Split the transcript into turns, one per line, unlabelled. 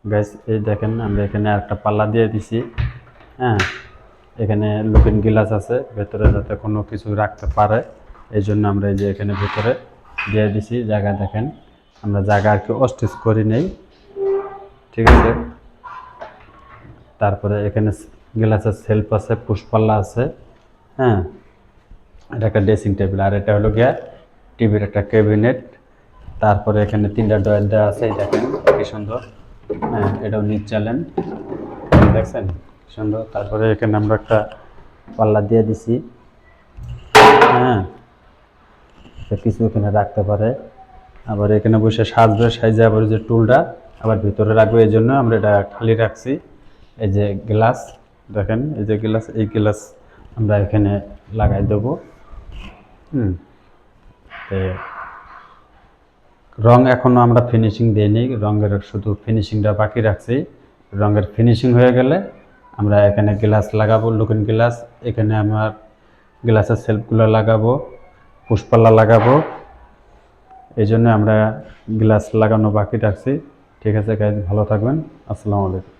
Guys এই দেখেন আমরা এখানে একটা পাল্লা দিয়ে দিছি। হ্যাঁ, এখানে লুকিং গ্লাস আছে ভেতরে যাতে কোনো কিছু রাখতে পারে, এই জন্য আমরা এই যে এখানে ভেতরে দিয়ে দিছি জায়গা। দেখেন আমরা জায়গা আর কি অস্টিচ করি নেই, ঠিক আছে। তারপরে এখানে গ্লাসের সেলফ আছে, পুষ্পাল্লা আছে। হ্যাঁ, এটা একটা ড্রেসিং টেবিল, আর এটা হলো গিয়া টিভির একটা ক্যাবিনেট। তারপরে এখানে 3টা ডয়ার দেওয়া আছে, এই দেখেন কি সুন্দর। হ্যাঁ, এটাও নিচ চ্যালেন, দেখছেন সুন্দর। তারপরে এখানে আমরা একটা পাল্লা দিয়ে দিছি। হ্যাঁ, কিছু এখানে রাখতে পারে, আবার এখানে বসে সাজবে, সাইজে আবার যে টুলটা আবার ভিতরে রাখবে, এই জন্য আমরা এটা খালি রাখছি। এই যে গ্লাস দেখেন, এই যে গ্লাস, এই গ্লাস আমরা এখানে লাগাই দেবো। রং এখনও আমরা ফিনিশিং দিইনি, রঙের শুধু ফিনিশিংটা বাকি রাখছি। রঙের ফিনিশিং হয়ে গেলে আমরা এখানে গ্লাস লাগাবো, লুকিং গ্লাস। এখানে আমার গ্লাসের সেলফগুলো লাগাবো, পুষ্পাল্লা লাগাবো, এই জন্য আমরা গ্লাস লাগানো বাকি রাখছি। ঠিক আছে গাইজ, ভালো থাকবেন। আসসালামু আলাইকুম।